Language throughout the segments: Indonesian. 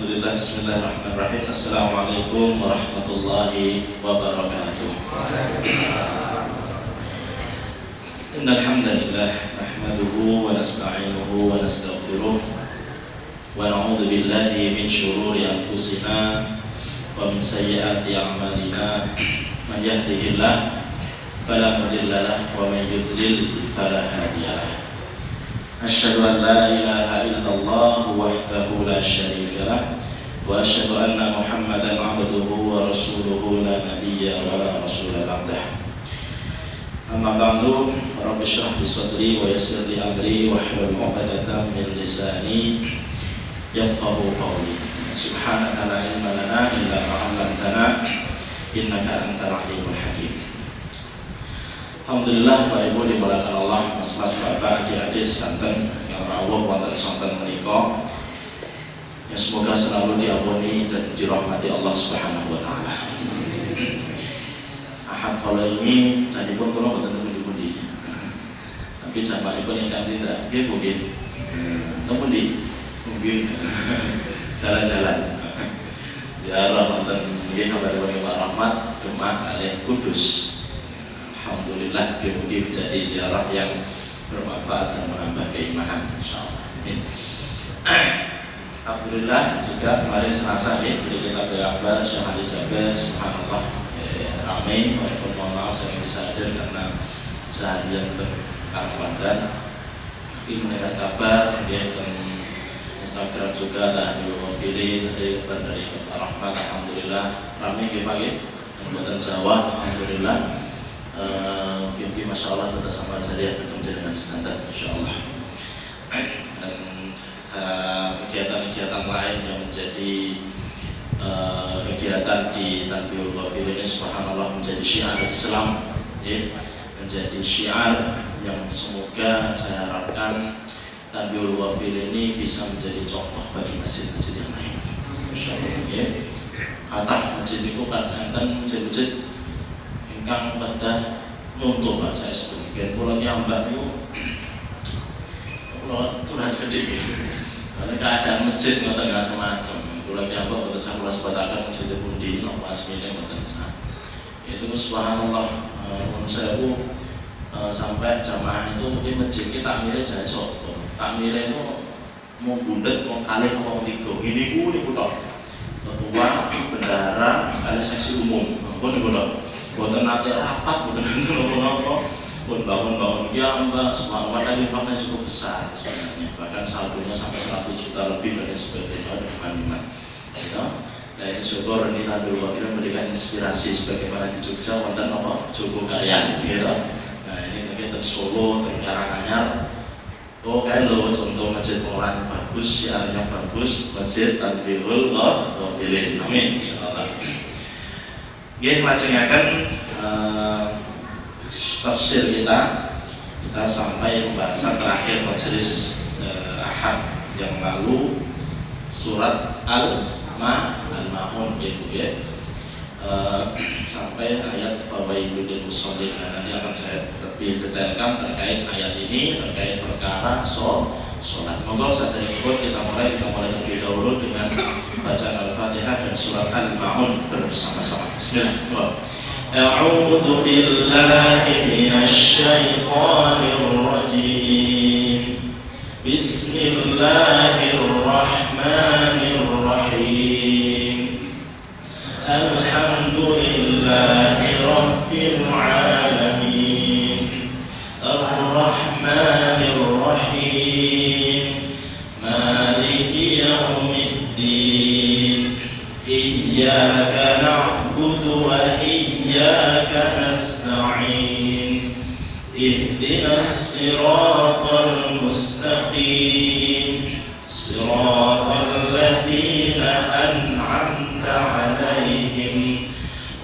Alhamdulillah, bismillahirrahmanirrahim. Assalamualaikum warahmatullahi wabarakatuh. Innal hamdalillah nahmaduhu wa nasta'inuhu wa nastaghfiruh wa na'udzu billahi min shururi anfusina wa min sayyiati a'malina. Man yahdihillah fala mudilla lahu wa man yudlil fala hadiya lahu. Asyhadu an la ilaha illallah wahdahu la syarika lah wa asyhadu anna Muhammadan 'abduhu wa rasuluhu la nabiyya wa la rasula ba'dah. Amma ba'du, rabbi shrah li sadri wa yassir li amri wahlul 'uqdatam min lisani yafqahu qawli. Subhanaka la ilma lana illa ma 'allamtana innaka antal 'alimul hakim. Alhamdulillah, Bapak Ibu dimulakan Allah, mas-mas, bapak, adik-adik sekanten yang Allah wonten sonten menika. Ya semoga selalu diampuni dan dirahmati Allah Subhanahu wa taala. Ahad kala ini tadi pun kula mboten pundi-pundi. Tapi jamanipun ingkang tidak nggih Bu nggih. Temu ndi? Nggih. Jalan-jalan. Ziarah wonten nggih kabaripun Pak Rahmat Demak kalih Kudus. Alhamdulillah, mudah-mudahan menjadi ziarah yang bermanfaat dan menambah keimanan, insyaallah. Amin. Alhamdulillah juga kemarin Selasa kita bergambar Syekh Ali Jaber, subhanallah, ramai. Walaupun mohon maaf saya bisa hadir karena seharian berkampanye. Tapi mendengar kabar dia di Instagram juga tahdul pilih dari Pak Rahmat, alhamdulillah ramai pagi dan Jawa, alhamdulillah. Mungkin masya Allah tetap sama jariah bekerja dengan standar insya Allah. Dan kegiatan-kegiatan lain yang menjadi kegiatan di Tanbihul Wafil ini subhanallah menjadi syiar Islam, ya, menjadi syiar yang semoga saya harapkan Tanbihul Wafil ini bisa menjadi contoh bagi masjid-masjid yang lain insya Allah, ya. Kata masjid itu kan enten masjid-masjid ingkang pada nyontoh Pak saya sebagian pulau nyambak itu pulau turun sedikit karena keadaan masjid nggak macam-macam. Pulau nyambak pada saya pulau sebatakan masjid pundi nomor asminya betul sah itu subhanallah. Menurut saya sampai jamaah itu di masjid kita takmirnya jadi soto, takmirnya itu mau bundet mau kali mau tiga ini pulau ketua bendahara kali seksi umum pun pulau buatan nanti rapat, buatan nopo-nopo, pun bangun-bangun dia mbak, subhanallah tadi impaknya cukup besar sebenarnya, bahkan saldonya sampai 100 juta lebih dan sebagainya ada kebandingan. Ya, nah ini syukur ini Tanbihul Wafil memberikan inspirasi sebagaimana di Jogja, wonten nopo Joko Karyan, gitu. Nah ini kita di Solo, di Karanganyar. Oh kayak lo contoh masjid pengolahan bagus, siarnya bagus, masjid Tanbihul Wafil. Amin, insyaallah. Oke, lajengaken tafsir kita sampai pembahasan terakhir majelis Ahad yang lalu surat Al-Maun ya. Sampai ayat fawailul lil musallin. Nanti akan saya lebih detailkan terkait ayat ini, terkait perkara sholat. Monggo saat ini kita mulai terlebih dahulu dengan bacaan Al-Fatihah dan surat Al-Maun bersama-sama. Bismillahirrahmanirrahim. A'udzu billahi minasy syaithanir rajim. Bismillahirrahmanirrahim. Alhamdulillahi rabbil alamin. Ar-Rahmanir Rahim. Maliki yaumiddin. Iyyaka na'budu wa iyyaka nasta'in. Ihdinas siratal mustaqim. Siratal ladzina an'amta 'alaihim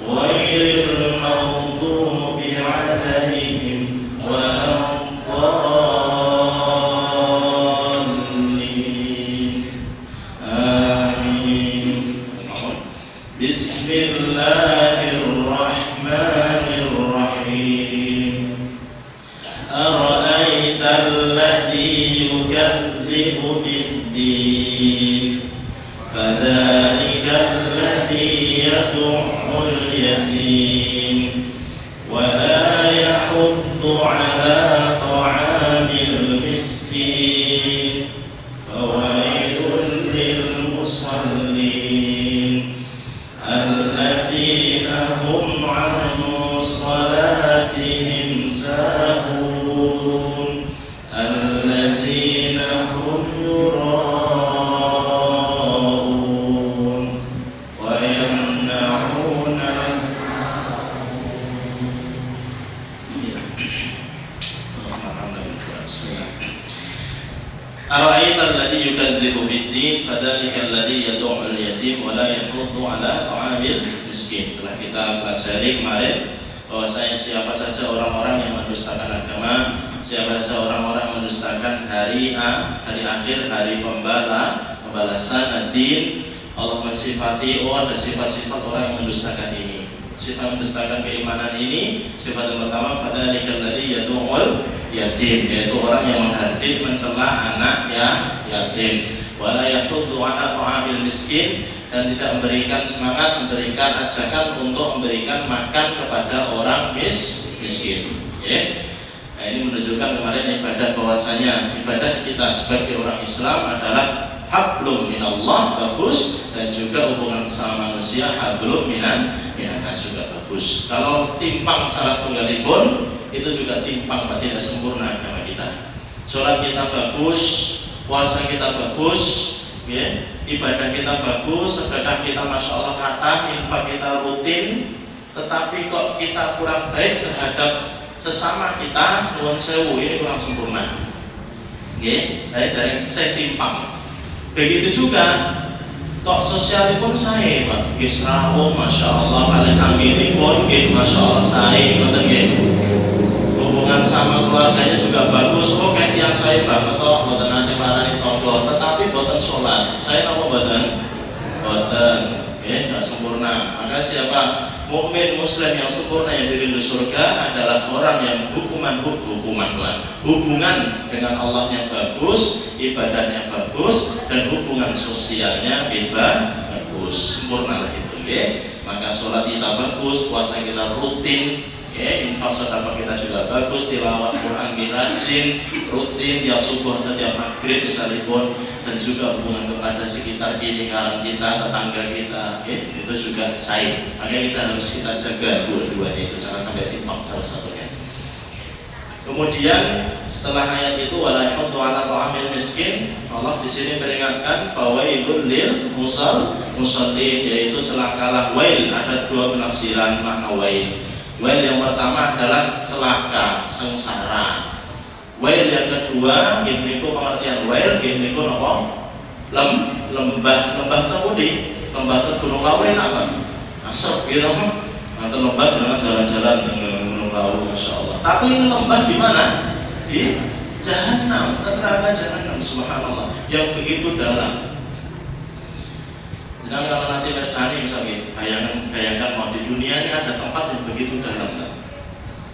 ghairil maghdubi 'alaihim waladdallin. Amin. Bismillahirrahmanirrahim. Ara'aital ladzi yukadzib اليتيم ولا يحض على طعام المسكين فويل للمصلين الذين هم عن صلاتهم ساهون الذين هم يراءون ويمنعون أرأيت الذي يكذب بالدين فذلك الذي يدعو اليتيم ولا يحض على طعام المسكين. Telah kita pelajari kemarin bahwasanya siapa saja orang-orang yang mendustakan agama, siapa saja orang-orang yang mendustakan hari akhir, hari pembalasan ad-din, Allah mensifati ada sifat-sifat orang yang mendustakan ini. Sifat mendustakan keimanan ini, sifat yang pertama fadzalika alladzi yad'ul yatim, yaitu orang yang menghadir mencela anak yatim, wala yahuddu ala ta'amil miskin, dan tidak memberikan semangat, memberikan ajakan untuk memberikan makan kepada orang miskin. Ya. Nah, ini menunjukkan kemarin ibadah bahwasanya ibadah kita sebagai orang Islam adalah hablum minallah, bagus, dan juga hubungan sama manusia hablum minanas juga bagus. Kalau timpang salah setunggalipun itu juga timpang, tidak sempurna agama kita. Sholat kita bagus, puasa kita bagus, ya, ibadah kita bagus, sedekah kita masya Allah kata, infak kita rutin, tetapi kok kita kurang baik terhadap sesama kita, nuwun sewu, ini kurang sempurna. Oke, dari saya timpang. Begitu juga kok sosialipun saya, Pak. Nggih rawuh masya Allah, kalian anggenipun nggih masya Allah saya, ngoten nggih. Hubungan sama keluarganya juga bagus. Oh kayak yang saya banget toh, boten nanti marani tonggo, tetapi boten sholat. Saya nopo boten? Boten. Nggak sempurna. Maka siapa mukmin muslim yang sempurna yang dirindu surga adalah orang yang hubungan dengan Allah yang bagus, ibadahnya bagus, dan hubungan sosialnya bagus. Sempurna lah itu, ya. Maka sholat kita bagus, puasa kita rutin, ya, infak sedekah kita juga bagus, tilawat Quran kita rajin, rutin tiap subuh atau tiap maghrib misalipun, dan juga hubungan kepada sekitar di lingkaran kita, tetangga kita, ya, itu juga saya. Makanya kita harus jaga dua-duanya itu, jangan sampai timpang salah satunya. Kemudian setelah ayat itu wala yahuddu ala ta'amil miskin, Allah di sini peringatkan fawailul lil musallin, yaitu celakalah. Wail ada dua penafsiran makna wail. Wail yang pertama adalah celaka, sengsara. Wail yang kedua, gimniku pengertian wail, gimniku apa? Lembah temudi, lembah Gunung Lawen apa? Asap gitu. Nanti lembah jangan jalan-jalan Gunung Lawen, masya Allah. Tapi ini lembah di mana? Di Jahanam, neraka Jahanam, subhanallah, yang begitu dalam. Jadi kalau nanti bersani misalnya, bayangkan mau di dunia ini ada tempat yang begitu dalam, kan?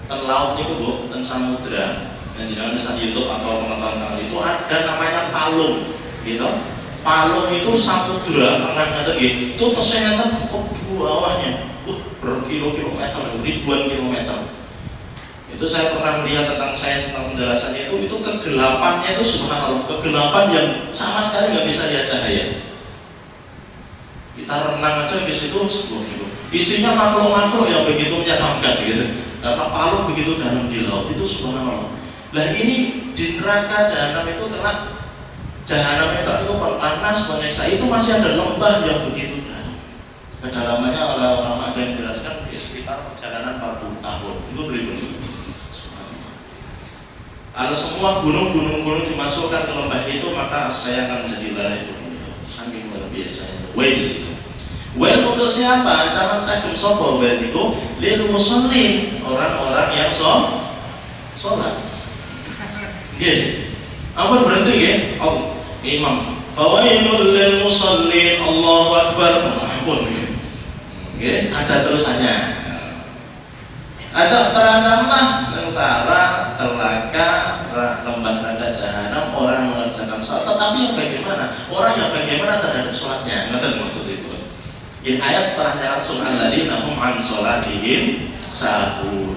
Ten laut itu bu, ten samudra. Dan jangan bisa YouTube atau penonton itu ada namanya palung, gitu. Palung itu samudra, tengahnya itu tersenyum ke bawahnya, berkilo-kilometer, ribuan kilometer. Itu saya pernah melihat tentang penjelasannya itu kegelapannya itu subhanallah, kegelapan yang sama sekali nggak bisa lihat cahaya. Kita renang aja di situ, isinya makhluk-makhluk yang begitu menyenangkan, gitu. Karena palung begitu dalam di laut itu subhanallah. Lah ini di neraka Jahanam itu karena Jahanam itu panas, menyiksa, itu masih ada lembah yang begitu dalam. Kedalamannya oleh ulama ada yang menjelaskan sekitar perjalanan 40 tahun. Itu beri-beri. Kalau semua gunung dimasukkan ke lembah itu, maka saya akan menjadi lalai itu. Saking luar biasa itu. Wail itu. Wail untuk siapa? Jangan takut sopo. Wail itu lil musallin, orang-orang yang sholat. Oke. Apa berhenti ya? Oh, imam. Fawailul lil musallin. Allahu akbar. Ampun. Oke, ada terusannya. Ajak terancamlah sengsara, celaka, lembah neraka Jahanam orang mengerjakan sholat. Tetapi yang bagaimana? Orang yang bagaimana terhadap sholatnya? Ngerti maksud itu? Ya, ayat setelahnya langsung alladzina hum an sholatihim sahun.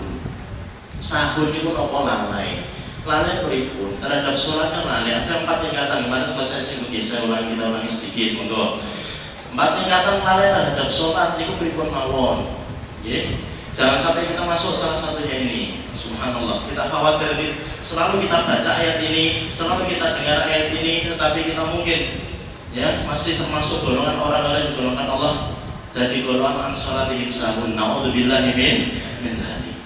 Sahun itu apa lalai? Lalai pripun terhadap sholat kan lalai. Ada 4 tingkatan. Gimana saya singgung? Saya ulangi, kita ulangi sedikit, monggo. 4 tingkatan lalai terhadap sholat itu pripun mawon. Jangan sampai kita masuk salah satunya ini. Subhanallah. Kita khawatir selalu kita baca ayat ini, selalu kita dengar ayat ini, tetapi kita mungkin ya masih termasuk golongan orang-orang yang golongan Allah, jadi golongan sholatihim sahun. Na'udzubillahi min dzalik.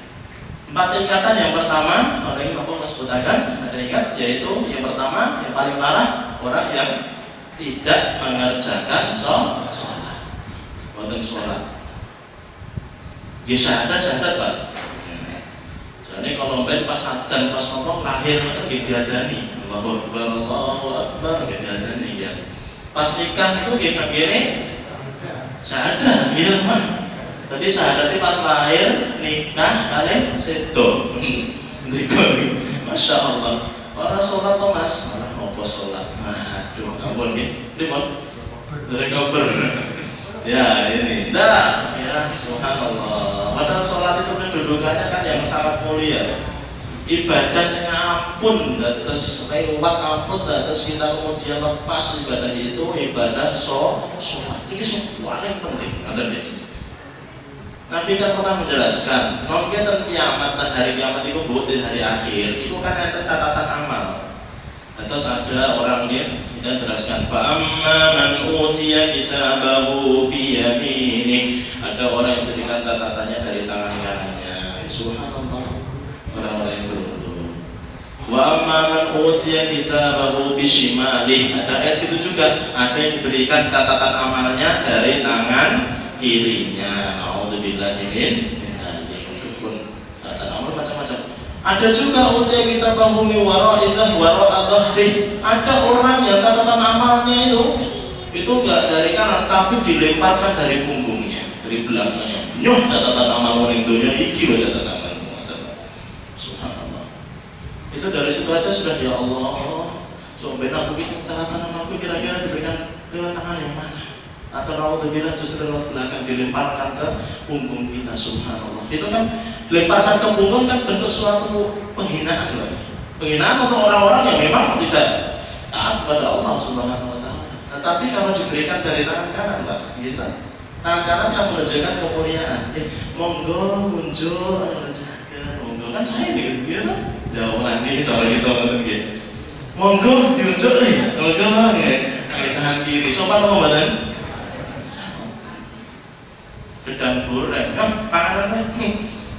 4 tingkatan. Yang pertama, orang yang aku sebutkan, ada ingat, yaitu yang pertama, yang paling parah, orang yang tidak mengerjakan sholat. Wonten sholat. Ya syahadat Pak. Jadi kalau ben pas adzan pas ngomong lahir itu diadani. Allahu Akbar diadani ya. Pas nikah itu nggih kangge syahadat gitu Pak. Jadi syahadat pas lahir, nikah kali sedo. Masya Allah. Orang sholat tuh Mas, malah ngopo sholat. Aduh, ampun nih, dari kabar. Ya ini, dah, ya subhanallah. Padahal sholat itu kedudukannya kan yang sangat mulia. Ibadah yang ampun, terus lewat ampun, terus kita kemudian lepas ibadah itu ibadah sholat. Ini semua yang penting, ngerti deh. Nabi kan pernah menjelaskan, mungkin kiamat dan hari kiamat itu di hari akhir, itu kan ada catatan amal. Terus ada orang yang kita jelaskan, fa'amma man utiya kitabahu biyamini. Ada orang yang berikan catatannya dari tangan kanannya. Subhanallah, orang-orang yang beruntung. Wa amma man utiya kitabahu bishimali. Ada ayat itu juga, ada yang diberikan catatan amalnya dari tangan kirinya. Alhamdulillah min dzalik. Catatan amal macam-macam. Ada juga utia kita bahumi waraidah dhahri. Ada orang yang catatan amalnya itu enggak dari kanan tapi dilemparkan dari punggungnya, dari belakangnya. Nyoh catatan amal ning dunya iki lho catatan amalmu. Subhanallah. Itu dari situ aja sudah ya Allah. Coba aku bisa catatan amalku kira-kira diberikan lewat tangan yang mana? Atau naudzubillah justru lewat belakang dilemparkan ke punggung kita. Subhanallah. Itu kan lemparkan ke punggung kan bentuk suatu penghinaan loh. Penghinaan untuk orang-orang yang memang tidak taat kepada Allah Subhanahu wa taala. Nah, tapi kalau diberikan dari tangan kanan, Pak, gitu. Tangan kanan yang menunjukkan kemuliaan. Monggo muncul menjaga, monggo kan saya nih gitu. Jauhan nih cara gitu gitu. Monggo diunjuk nih, monggo nih. Tangan kiri sopan apa badan? Gedang goreng, panganan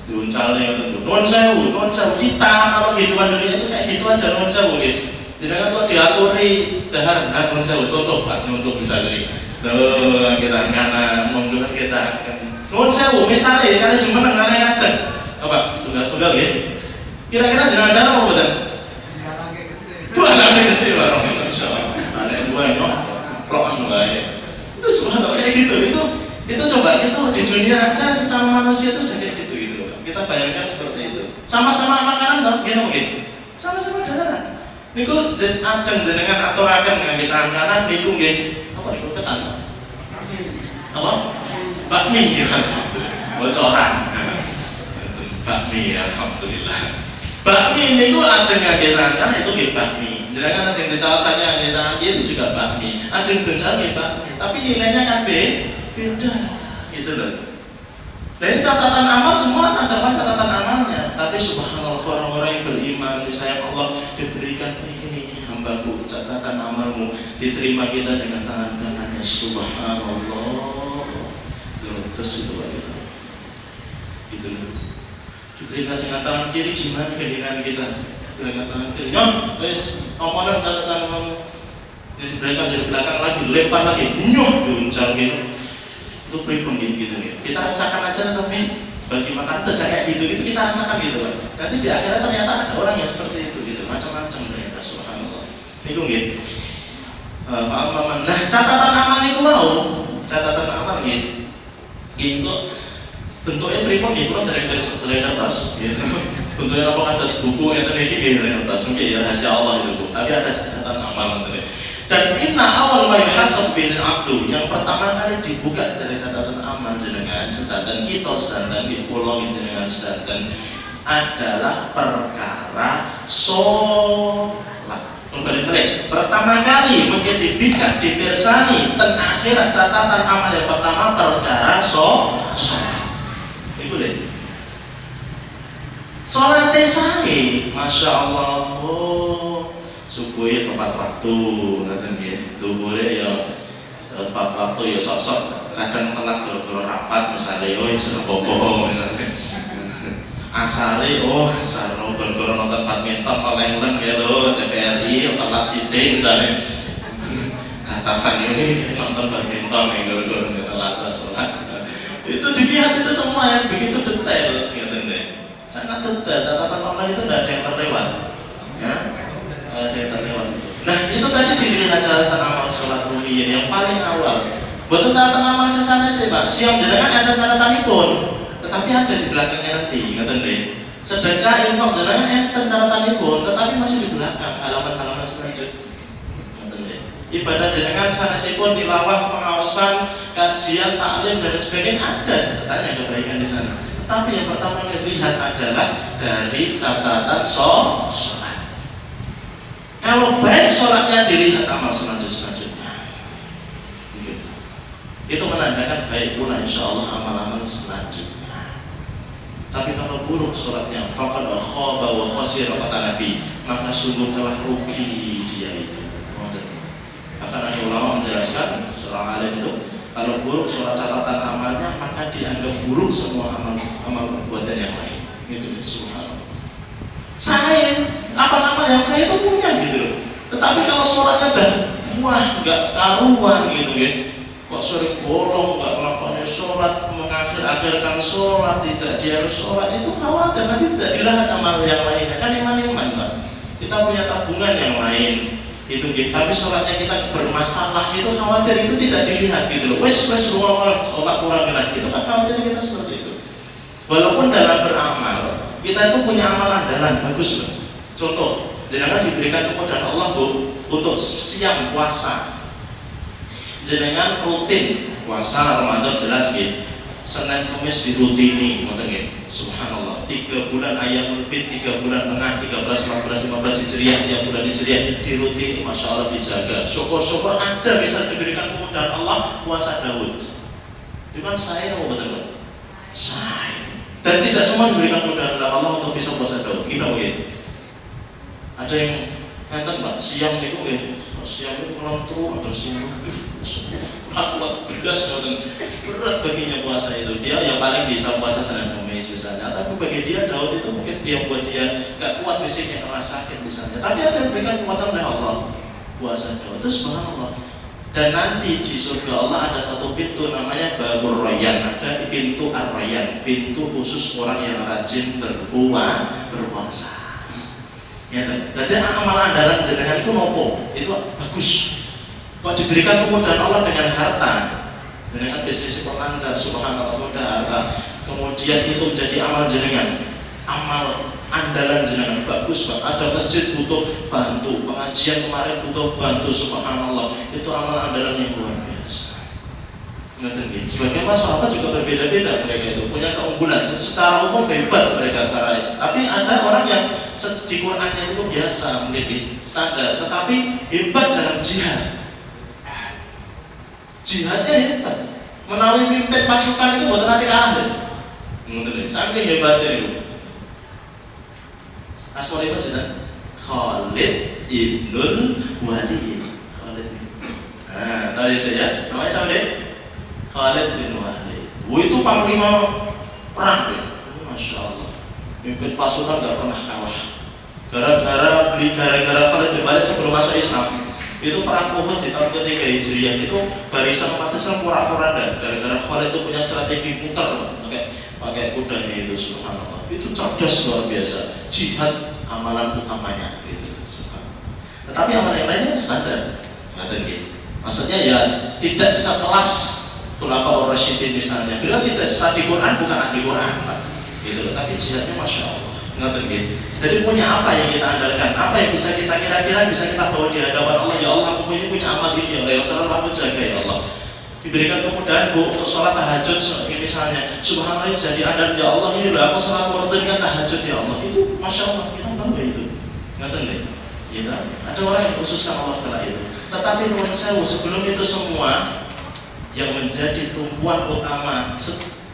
diuncalnya tentu. Nuwun sewu kita kalau kehidupan dunia itu kayak gitu aja nuwun sewu gitu. Jangan kok diaturi dahar nuwun sewu contoh Pak nyontoh misalnya. Loh kita kanan monggo wis kecaken. Nuwun sewu misalnya kali jumeneng kali ngaten. Apa? Setunggal gitu. Kira-kira jenengan ada apa mboten? Tuh anaknya gede Pak. Masyaallah. Ada dua nyok plok wae. Itu subhanallah kayak gitu itu coba itu di dunia aja sesama manusia itu jadi gitu kita bayangkan seperti itu sama-sama makanan dong gitu mungkin sama-sama darah niku ajeng jenengan aturaken ngangge tangan kanan niku nggih apa niku ketan apa bakmi ya bocoran bakmi alhamdulillah bakmi niku ajeng ngangge tangan kanan itu nggih bakmi jenengan ajeng dicaosake ngangge tangan kiri juga bakmi ajeng dicaos nggih bakmi tapi nilainya kan beda gitu loh. Dan catatan amal semua ada catatan amalnya, tapi subhanallah orang-orang yang beriman disayang Allah diberikan ini hambaku catatan amalmu diterima kita dengan tangan kanannya subhanallah. Terus itu gitu loh. Diberikan dengan tangan kiri gimana kehilangan kita dengan tangan kiri. Nyom, wes omongan catatan amalmu diberikan dari belakang lagi lempar lagi nyuh diuncal gitu. Itu pribun gitu ya. Kita rasakan aja tapi bagi makan itu kayak gitu kita rasakan gitu Pak. Nanti di akhirnya ternyata ada orang yang seperti itu gitu macam-macam ternyata subhanallah. Niku nggih. Nah catatan amal niku mau catatan amal nggih. Nggih bentuknya pribun nggih kula dari atas gitu. Bentuknya apa atas buku enten iki nggih dari atas mungkin ya rahasia Allah itu Bu. Tapi ada catatan amal ngoten. Dan inna awal ma yuhasab bil abdu, yang pertama kali dibuka dari catatan amal jenengan sedanten kita sedanten di pulau jenengan sedanten adalah perkara sholat. Kembali pertama kali menjadi dibuka dipirsani ten akhirat catatan amal yang pertama perkara sholat. Itu deh. Sholatnya saya, masya Allah, subuhnya tepat waktu, nanti ya, duhurnya ya tepat waktu ya sok-sok, kadang telat kalau rapat misalnya, oh ya serboboh misalnya, asari, oh sarno kalau nonton badminton paling ya lo, TVRI, telat sidik misalnya, catatan ini nonton badminton ya kalau telat sholat, itu dilihat itu semua yang begitu detail, gitu deh. Sangat detail, catatan Allah itu tidak ada yang terlewat ya? Ada yang terlewat. Nah itu tadi dilihat catatan amal sholat rumiyin yang paling awal. Buat catatan amal sesana sih Pak, siap jenengan ada catatan pun, tetapi ada di belakangnya nanti, ngerti deh. Sedekah infak jenengan ada catatan pun, tetapi masih di belakang halaman-halaman selanjutnya. Ngerti deh. Ibadah jenengan sana pun tilawah, pengawasan, kajian, taklim dan sebagainya ada catatannya kebaikan di sana. Tapi yang pertama yang dilihat adalah dari catatan sholat. Kalau baik sholatnya dilihat amal selanjutnya. Itu menandakan baik pula insya Allah amal-amal selanjutnya. Tapi kalau buruk sholatnya, faqad khaba wa khasira kata Nabi, maka sungguh telah rugi dia itu. Akan ada ulama menjelaskan seorang alim itu, kalau buruk sholat catatan amalnya, maka dianggap buruk semua amal perbuatan yang lain. Gitu, subhanallah. Saya, apa-apa yang saya itu punya gitu loh. Tetapi kalau sholatnya udah wah, nggak karuan gitu ya. Kok sering bolong, nggak melakukan sholat, mengakhir-akhirkan sholat, tidak dia harus sholat, itu khawatir nanti tidak dilihat amal yang lainnya. Kan iman-iman Pak. Kita punya tabungan yang lain. Itu gitu. Tapi sholatnya kita bermasalah itu khawatir itu tidak dilihat gitu loh. Wes sholat kurang lagi itu kan khawatir kita seperti itu. Walaupun dalam beramal kita itu punya amal andalan bagus loh. Contoh, jenengan diberikan kemudahan Allah Bu untuk siang puasa. Jenengan rutin puasa Ramadan jelas gitu. Senin Kamis dirutini, subhanallah. 3 bulan ayam lebih, 3 bulan tengah, 13, 14, 15 Hijriah, tiap bulan Hijriah dirutini, masya Allah dijaga. Syukur-syukur ada bisa diberikan kemudahan Allah puasa Daud. Itu kan saya mau betul-betul. Saya. Dan tidak semua diberikan kemudahan Allah untuk bisa puasa Daud. Gimana begitu? Ada yang nonton Pak, siang itu siang itu pulang terus, ada siang kuat beras berat baginya puasa itu. Dia yang paling bisa puasa Senin Kamis misalnya, tapi bagi dia Daud itu mungkin dia buat dia gak kuat fisiknya karena sakit misalnya, tapi ada yang berikan kekuatan oleh Allah puasa Daud itu subhanallah. Dan nanti di surga Allah ada satu pintu namanya Babur Rayyan, ada pintu Ar-Rayyan, pintu khusus orang yang rajin berpuasa. Ya, jadi amal andalan jenengan itu nopo, itu bagus. Kok diberikan kemudahan Allah dengan harta, dengan bisnis lancar, subhanallah mudah harta, kemudian itu menjadi amal jenengan, amal andalan jenengan bagus Pak. Ada masjid butuh bantu, pengajian kemarin butuh bantu, subhanallah itu amal andalan yang luar biasa. Sebagai sahabat juga berbeda-beda mereka itu punya keunggulan. Secara umum hebat mereka secara, tapi ada orang yang di Qurannya itu biasa mungkin standar, tetapi hebat dalam jihad. Jihadnya hebat, menawi mimpin pasukan itu buat nanti kalah deh. Saking hebatnya itu. Asmaul itu sudah Khalid ibnul Walid. Khalid. Nah, tahu itu ya? Namanya siapa deh? Khalid bin Walid. Itu panglima perang deh. Masya Allah. Mimpin pasukan nggak pernah kalah. Gara-gara Khalid bin Walid sebelum masuk Islam. Itu perang Uhud di tahun ketiga Hijriah itu barisan umat Islam porak-poranda. Gara-gara Khalid itu punya strategi putar pakai kudanya itu subhanallah. Itu cerdas luar biasa. Jihad amalan utamanya gitu subhanallah. Tetapi amalan yang lainnya standar. Gitu. Maksudnya ya tidak sekelas Khulafaur Rasyidin misalnya. Beliau tidak sah di Quran, bukan ahli Quran Pak. Gitu. Tapi jihadnya masya Allah. Ngerti nggih? Jadi punya apa yang kita andalkan? Apa yang bisa kita kira-kira bisa kita bawa di hadapan Allah? Ya Allah, aku punya amal ini, ya Allah, yang selalu aku jaga, ya Allah. Diberikan kemudahan Bu untuk sholat tahajud misalnya, subhanallah jadi andal, ya Allah, ini loh aku selalu rutinkan tahajud, ya Allah. Itu masya Allah, kita bangga itu. Ngerti nggih? Ya, ada orang yang khususkan Allah karena itu. Tetapi menurut saya sebelum itu semua yang menjadi tumpuan utama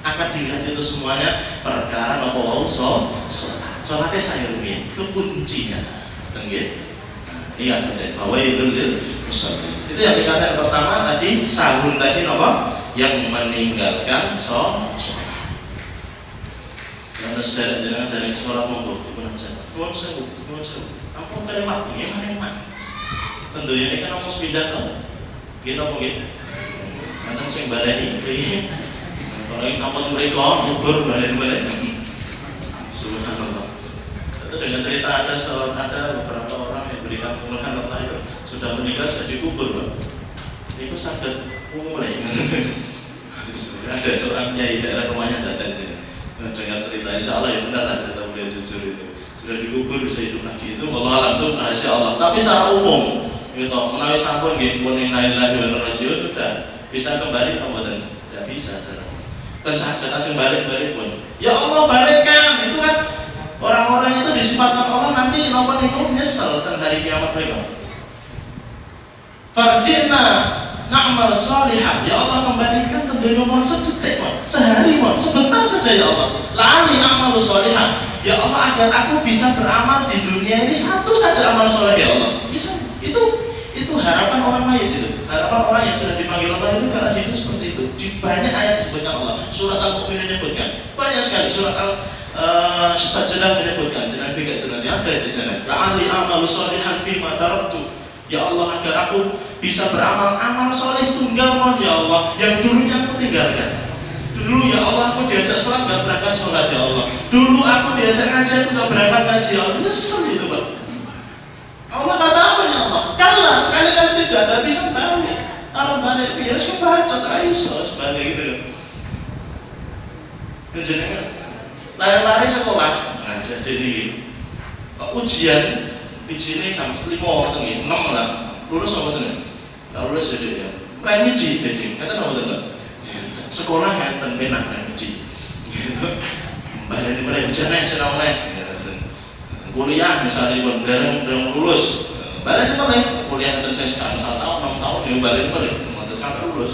akan dilihat itu semuanya perkara apa wau sholatnya saya rumiin itu kuncinya, tenggih. Iya, bahwa itu itu yang dikatakan pertama tadi sahun tadi apa? Yang meninggalkan sholat. Karena saudara jangan dari sholat monggo dipun aja. Nuwun sewu. Ampun kelewat nggih maneman. Tentunya ini kan omong sepindah to. Gitu apa nggih? Nanti sing baleni iki. Kalau sampun mriko kubur balen-balen. Subhanallah. Itu dengan cerita ada beberapa orang yang berikan pengeluhan Allah itu sudah meninggal sudah dikubur, Pak. Itu sakit mulai. Ada seorang kiai daerah rumahnya datang sini. Dengar cerita, insya Allah ya benar lah cerita beliau jujur itu. Sudah dikubur bisa hidup lagi itu Allah alam itu rahasia Allah. Tapi secara umum, gitu, menawi sampun nggih pun innalillahi wa inna ilaihi raji'un sudah bisa kembali atau mboten? Tidak bisa secara tersangkat aja balik pun. Ya Allah balikkan, itu kan orang-orang itu disifatkan Allah nanti nopo niku nyesel teng hari kiamat mereka. Farjina na'mal salihah, ya Allah kembalikan ke dunia mohon sedetik mohon, sehari mohon, sebentar saja ya Allah. La'ali a'malu salihah, ya Allah agar aku bisa beramal di dunia ini satu saja amal soleh ya Allah. Bisa, itu harapan orang mayit itu, harapan orang yang sudah dipanggil Allah itu karena itu seperti itu. Di banyak ayat disebutkan Allah, surat Al-Mu'min menyebutkan banyak sekali, surat Al-Sajdah menyebutkan, jangan pikir itu nanti ada di sana. La'ali a'malu salihan fima taraktu, ya Allah agar aku bisa beramal amal soleh tunggal mohon ya Allah yang dulunya aku tinggalkan. Dulu ya Allah aku diajak sholat gak berangkat sholat ya Allah. Dulu aku diajak ngaji aku gak berangkat ngaji ya Allah. Nyesel itu Pak. Allah kata apa ya Allah? Kalah sekali-kali tidak bisa balik. Kalau balik ya harus kebaca teraiso sebagai gitu. Menjenengan lari-lari sekolah. Nah jadi ujian bijine kang 5 tengen 6 lah. Lulus apa tengen? Lulus jadi ya. Remedi jadi. Kata apa tengen? Sekolah kan penak remedi. Baleni mulai ujian ae senang oleh. Kuliah misalnya pun bareng lulus. Baleni mulai kuliah enten saya sekarang 1 tahun 6 tahun ya baleni mulai mau sampai lulus.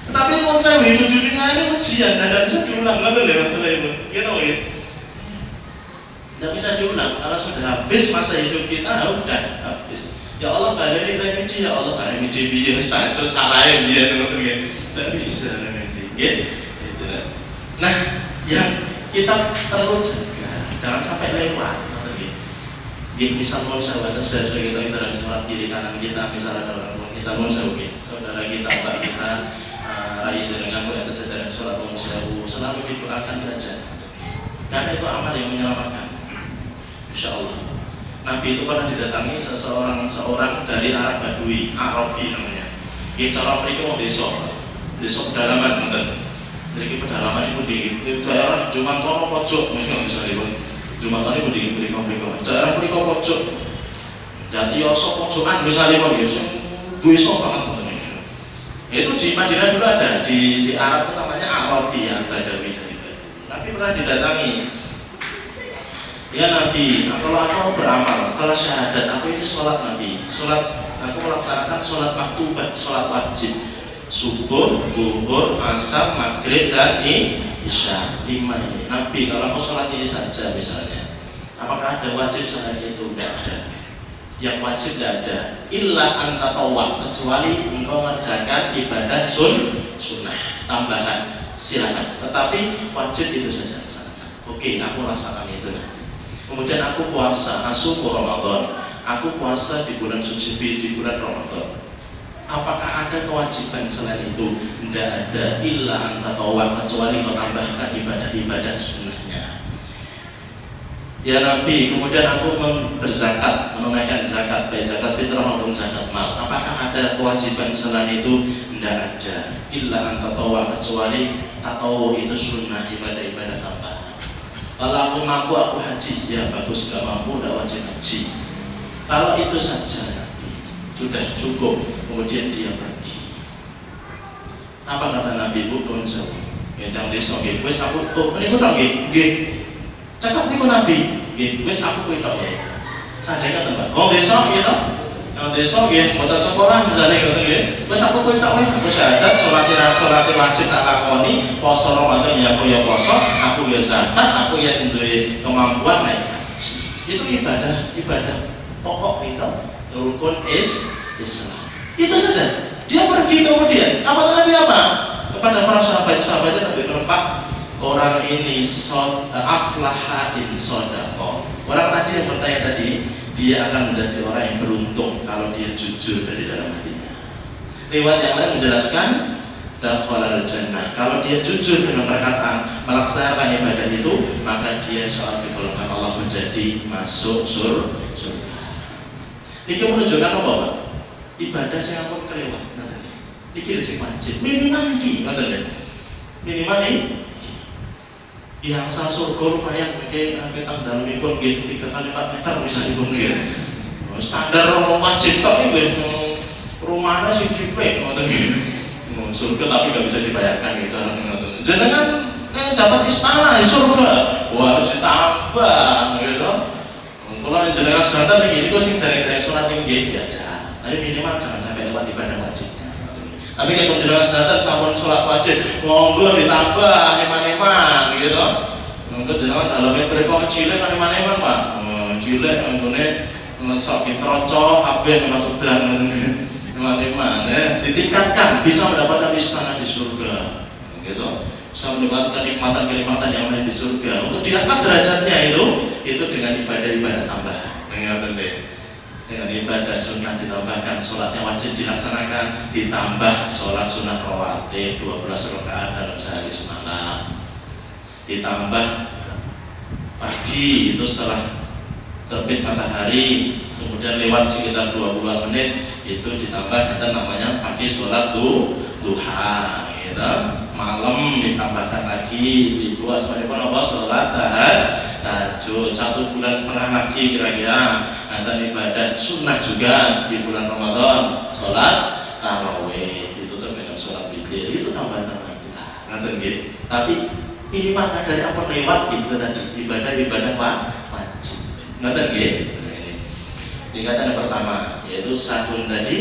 Tetapi mau saya hidup di dunia ini ujian dan bisa diulang nggak ada masalah itu. You know it. Tidak bisa diulang, kalau sudah habis masa hidup kita, udah habis. Ya Allah, baleni remedi, ya Allah, remedi biar bacot caranya biar ngerti. Tidak bisa remedi, gitu. Nah, yang kita perlu jaga, jangan sampai lewat, ngerti. Misal mau sahabat saudara kita dalam sholat kiri kanan kita, misalnya dalam kita mau saudara kita, mbak kita, rayi jenengan yang terjadi dalam sholat umum selalu didoakan derajat. Karena itu amal yang menyelamatkan. Insya Allah. Nabi itu pernah didatangi seorang dari Arab Badui, Arabi namanya. Dia cara mereka mau desa pedalaman, bener. Jadi pedalaman itu di daerah Jumantoro pojok, misalnya Jumantoro itu di mereka. Daerah mereka pojok, Jatiyoso pojokan misalnya desa banget. Itu di Madinah dulu ada, di Arab itu namanya Arabi ya, Badawi dari Badawi. Nabi pernah didatangi. Ya Nabi, kalau aku beramal setelah syahadat, aku ini sholat Nabi. Aku melaksanakan sholat maktubah, sholat wajib. Subuh, zuhur, asar, maghrib, dan isya. 5 ini. Nabi, kalau aku sholat ini saja misalnya, apakah ada wajib sehari itu? Tidak ada. Yang wajib tidak ada. Illa antatawwa, kecuali engkau mengerjakan ibadah sunnah tambahan, silakan. Tetapi wajib itu saja. Oke, aku rasakan itu. Kemudian aku puasa, asumu Ramadan. Aku puasa di bulan suci di bulan Ramadan. Apakah ada kewajiban selain itu? Tidak ada. Illa antatawwa, kecuali kau tambahkan ibadah-ibadah sunnahnya. Ya Nabi, kemudian aku berzakat, menunaikan zakat, baik zakat fitrah maupun zakat mal. Apakah ada kewajiban selain itu? Tidak ada. Illa antatawwa, kecuali tatawu itu sunnah, ibadah-ibadah tambahan. Kalau aku mampu aku haji, ya bagus. Nggak mampu nggak wajib haji. Kalau itu saja Nabi sudah cukup. Kemudian dia pergi. Apa kata Nabi? Bu, nuwun sewu. Yang desa nggih, wis aku niku tok nggih. Cakap niku Nabi. Nggih, wis aku kuwi tok wae. Sajane ngoten, Pak. Wong desa nggih to. Yang desa nggih mboten sekolah misale ngoten nggih. Wis aku kuwi tok wae. Aku syahadat salat wajib tak lakoni, poso Ramadan ya aku ya poso, aku ya zakat, aku ya duwe kemampuan naik haji. Itu ibadah pokok itu, rukun Islam. Itu saja. Dia pergi kemudian. Apa Nabi apa? Kepada para sahabat-sahabatnya Nabi berkata, orang ini aflaha in sodaqah. Orang tadi yang bertanya tadi, dia akan menjadi orang yang beruntung kalau dia jujur dari dalam hatinya. Lewat yang lain menjelaskan dakhalal jannah. Kalau dia jujur dengan perkataan melaksanakan ibadah itu, maka dia insya Allah digolongkan Allah menjadi masuk surga. Ini menunjukkan apa Pak? Ibadah saya pun kelewat. Iki sing wajib minimal iki ngoten lho. Minimal iki. Yang sal surga lumayan mungkin tanggalipun nggih 3 kali 4 meter misalipun nggih. Standar wajib tok iki rumahnya sing cilik ngoten nggih. Surga tapi enggak bisa dibayarkan gitu ngoten. Jenengan dapat istana surga. Wah harus ditambah gitu. Kalau jenengan sedanten iki niku sing dari salat nggih biasa. Tapi minimal jangan sampai lewat ibadah wajib. Tapi kalau jenengan sedatan sampun sholat wajib, monggo ditambah eman-eman gitu. Monggo jenengan dalamnya mereka cilik kan eman-eman Pak. Cilik anggone sok ditroco kabeh masuk dan eman-eman ya. Ditingkatkan bisa mendapatkan istana di surga. Gitu. Bisa mendapatkan nikmatan-nikmatan yang lain di surga. Untuk diangkat derajatnya itu dengan ibadah-ibadah tambahan. Dengan ibadah sunnah ditambahkan, sholat yang wajib dilaksanakan, ditambah sholat sunnah rawatib 12 rakaat dalam sehari semalam, ditambah pagi itu setelah terbit matahari, kemudian lewat sekitar 20 menit itu ditambah ada namanya pagi sholat duha, gitu. Malam ditambahkan lagi dibuat sebagai apa sholat tahajud 1,5 bulan lagi kira-kira. Ada ibadah sunnah juga di bulan Ramadan, sholat tarawih ditutup dengan sholat witir, itu tambahan-tambahan kita. Ngerti nggih? Tapi ini maka dari apa lewat gitu tadi ibadah wajib. Ngerti nggih? Tingkatan yang pertama yaitu sahun tadi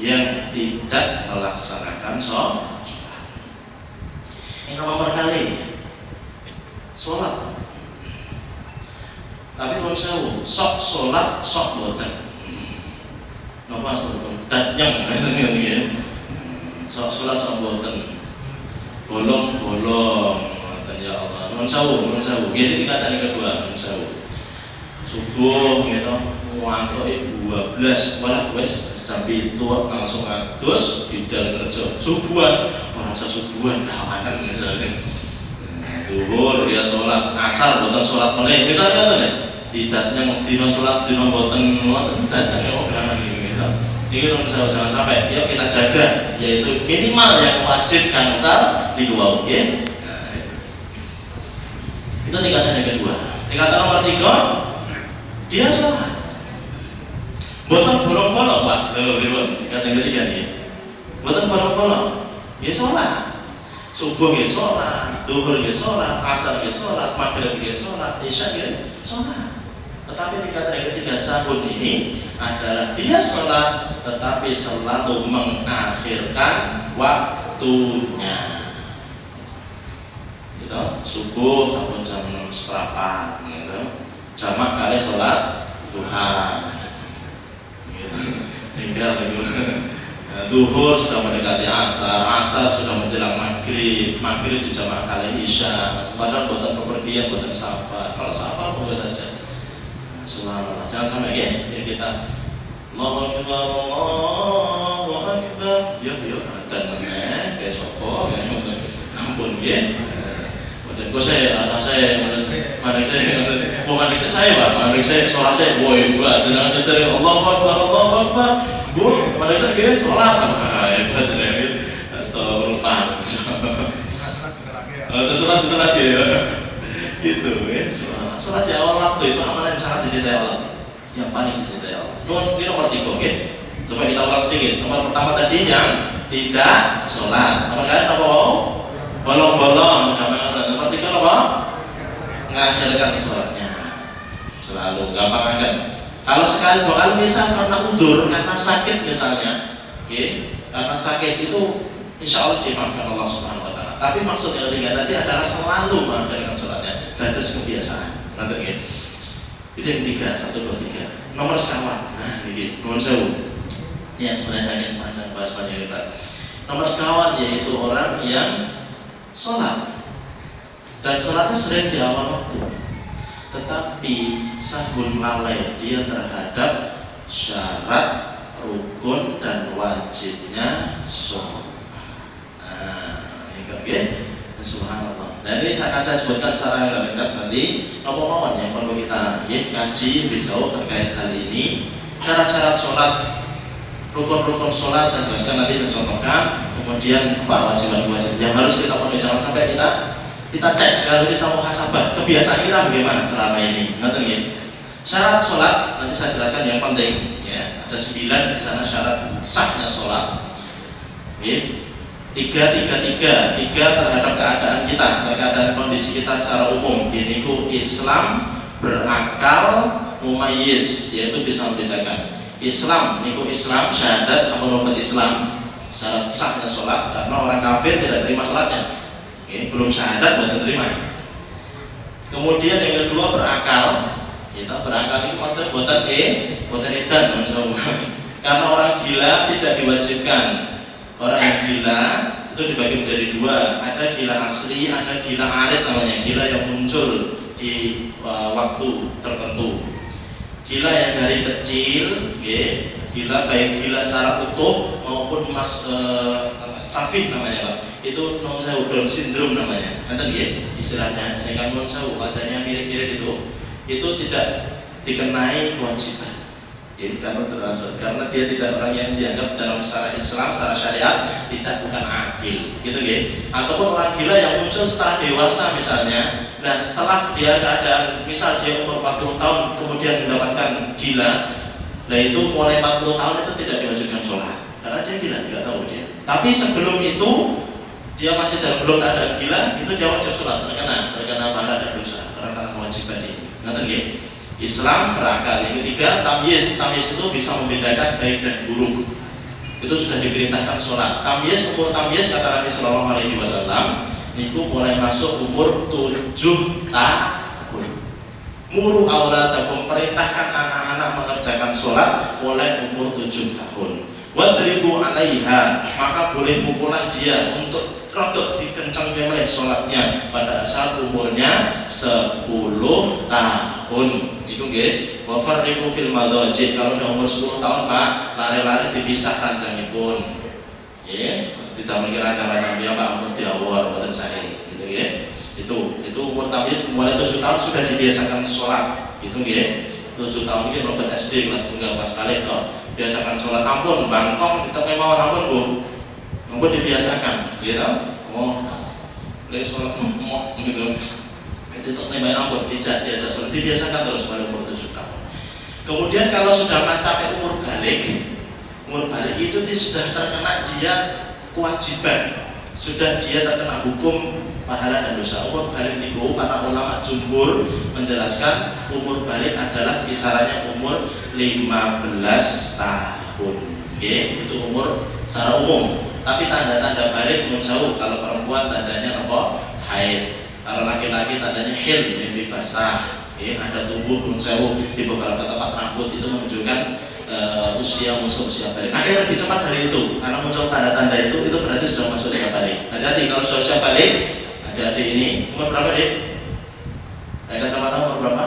yang tidak melaksanakan sholat. Yang nomor kali sholat. Tapi kalau saya sok sholat, sok boten. Napa boten? Datnyang, sok sholat, sok boten. Bolong. Ya Allah. Nun sawu. Jadi tingkatan yang kedua, nun sawu. Subuh, gitu. Waktu 12, malah wes sampai itu langsung adus bidal kerja. Subuhan, merasa subuhan kawanan misalnya. Zuhur dia sholat, asar boten sholat meneh misalnya tuh ya. Tidaknya mesti sholat dino boten datangnya orang gitu. Ini jangan sampai yuk kita jaga, yaitu minimal yang wajib kansar di dua ya. Itu tingkatan yang kedua. Tingkatan nomor 3 dia sholat boten bolong-bolong Pak. Tingkatan ketiga nih boten bolong-bolong dia sholat. Subuh ya sholat, duhur ya sholat, asar ya sholat, maghrib ya sholat, isya ya sholat. Tetapi tingkatan yang ketiga sahun ini adalah dia sholat tetapi selalu mengakhirkan waktunya. Gitu. Subuh sampai jam 6:15 gitu. Jamak kali sholat duha. Gitu. Tinggal gitu. Duhur sudah mendekati asar sudah menjelang maghrib di jamaah kali isya. Padahal buatan pepergian, buatan safar. Kalau safar boleh saja. Subhanallah, jangan sampai ya kita Allahu Akbar, Allahu Akbar. Yuk, dan kayak sopo, ampun ya. Kok saya mandek saya Pak, mandek saya sholat saya, boy buat dengan dari Allahu Akbar. Bu, pada saat kita sholat, hebat ya, astagfirullah. Sholat ya. Gitu ya. Sholat di awal waktu itu amalan yang sangat dicintai Allah, yang paling dicintai Allah. Ini nomor 3, oke? Coba kita ulang sedikit. Nomor pertama tadi yang tidak sholat. Nomor kalian apa? Bolong-bolong. Nomor 3 apa? Mengakhirkan sholatnya. Selalu gampang kan? Kalau sekali dua kali misal karena udur, karena sakit misalnya, karena sakit itu insya Allah dimaafkan Allah Subhanahu Wa Taala. Tapi maksud yang ketiga tadi adalah selalu mengakhirkan sholatnya. Itu kebiasaan. Nanti ya. Itu yang 3, 1, 2, 3. Nomor sekawan. Nah, ini nomor sewu. Ya sebenarnya saya ingin panjang bahas panjang lebar. Nomor sekawan yaitu orang yang sholat dan sholatnya sering di awal waktu, tetapi sahun lalai dia terhadap syarat, rukun dan wajibnya sholat. Nah, ini oke. Subhanallah. Dan ini akan saya sebutkan secara ringkas nanti. Apa mauan yang perlu kita kaji lebih jauh terkait hal ini. Syarat-syarat sholat, rukun-rukun sholat saya jelaskan nanti, saya contohkan. Kemudian apa wajib-wajib yang harus kita penuhi. Jangan sampai kita cek sekali, kita muhasabah kebiasaan kita bagaimana selama ini. Nanti ya. Syarat sholat nanti saya jelaskan yang penting. Ya, ada 9 di sana syarat sahnya sholat. Ya. 3 terhadap keadaan kita, keadaan kondisi kita secara umum. Ini Islam berakal mumayyiz, yaitu bisa membedakan. Islam, niku Islam syahadat sama nubuat Islam. Syarat sahnya sholat, karena orang kafir tidak terima sholatnya. Belum syahadat belum terima. Kemudian yang kedua berakal. Kita berakal itu maksudnya buatan edan, karena orang gila tidak diwajibkan. Orang yang gila itu dibagi menjadi 2. Ada gila asli, ada gila arid namanya. Gila yang muncul di waktu tertentu. Gila yang dari kecil, gila baik gila secara utuh maupun safih namanya Pak. Itu Down syndrome namanya. Nanti istilahnya. Sehingga wajahnya mirip-mirip itu tidak dikenai kewajiban. Karena dia tidak orang yang dianggap dalam secara Islam, secara syariat bukan akil, gitu Ataupun orang gila yang muncul setelah dewasa misalnya. Nah setelah dia keadaan, misal dia umur 40 tahun kemudian mendapatkan gila, nah itu mulai 40 tahun itu tidak diwajibkan sholat, karena dia gila, tidak tahu dia. Tapi sebelum itu dia masih dalam belum keadaan gila, itu dia wajib sholat, terkena pahala dan dosa, karena kewajiban ini. Nanti Islam berakal. Yang ketiga tamyiz itu bisa membedakan baik dan buruk. Itu sudah diperintahkan sholat. Umur tamyiz kata Nabi Sallallahu Alaihi Wasallam, itu mulai masuk umur 7 tahun. Muru auladakum, perintahkan anak-anak mengerjakan sholat mulai umur 7 tahun. Wadribu 'alaiha, maka boleh pukulan dia untuk rodok dikencangkan oleh sholatnya pada saat umurnya 10 tahun. Itu nggih. Wa farriqu fil madaji, kalau udah umur 10 tahun Pak, lari-lari dipisah ranjangipun. Nggih, tidak mikir ranjang-ranjang dia Pak, umur diawar boten sae. Gitu nggih. Itu umur tamyiz mulai 7 tahun sudah dibiasakan sholat. Itu nggih. 7 tahun ini robot SD kelas 3 kelas kali toh. Biasakan sholat, ampun bangkong kita memang ampun Bu. Ampun dibiasakan, gitu. Lagi sholat gitu. Itu tak main ampun, diajak sholat, dibiasakan terus pada umur 7 tahun. Kemudian kalau sudah mencapai umur balik itu dia sudah terkena dia kewajiban, sudah dia terkena hukum pahala dan dosa. Umur balik itu para ulama jumhur menjelaskan umur balik adalah kisarannya umur 15 tahun. Itu umur secara umum. Tapi tanda-tanda balik menjauh. Kalau perempuan tandanya apa? Haid. Kalau laki-laki tandanya hil, mimpi basah. Ada tumbuh menjauh di beberapa tempat rambut, itu menunjukkan usia balik. Ada yang lebih cepat dari itu, karena muncul tanda-tanda itu berarti sudah masuk usia balik. Hati-hati kalau sudah usia balik. Adik-adik ini umur berapa Dek? Saya kacamata umur berapa?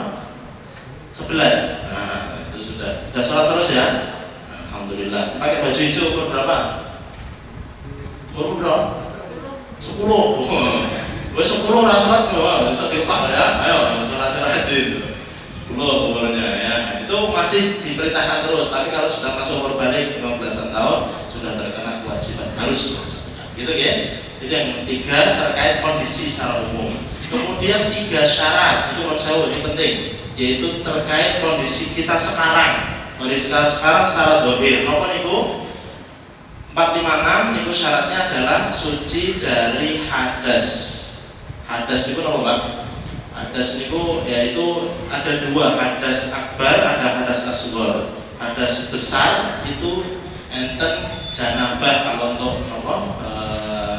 11. Nah itu sudah sholat terus ya. Alhamdulillah. Pakai baju hijau umur berapa? Umur berapa? 10. Wes 10 orang sholat nggak? Bisa diulang ya? Ayo sholat rajin. 10 umurnya ya. Itu masih diperintahkan terus. Tapi kalau sudah masuk umur balik 15 tahun sudah terkena kewajiban harus. Gitu ya. Itu yang ketiga terkait kondisi secara umum. Kemudian 3 syarat, itu menurut saya ini penting, yaitu terkait kondisi kita sekarang. Kondisi sekarang syarat dohir. Apa niku? 456 niku syaratnya adalah suci dari hadas. Hadas niku apa, Pak? Hadas niku yaitu ada 2, hadas akbar, ada hadas asghar. Hadas besar itu enten janabah kalau untuk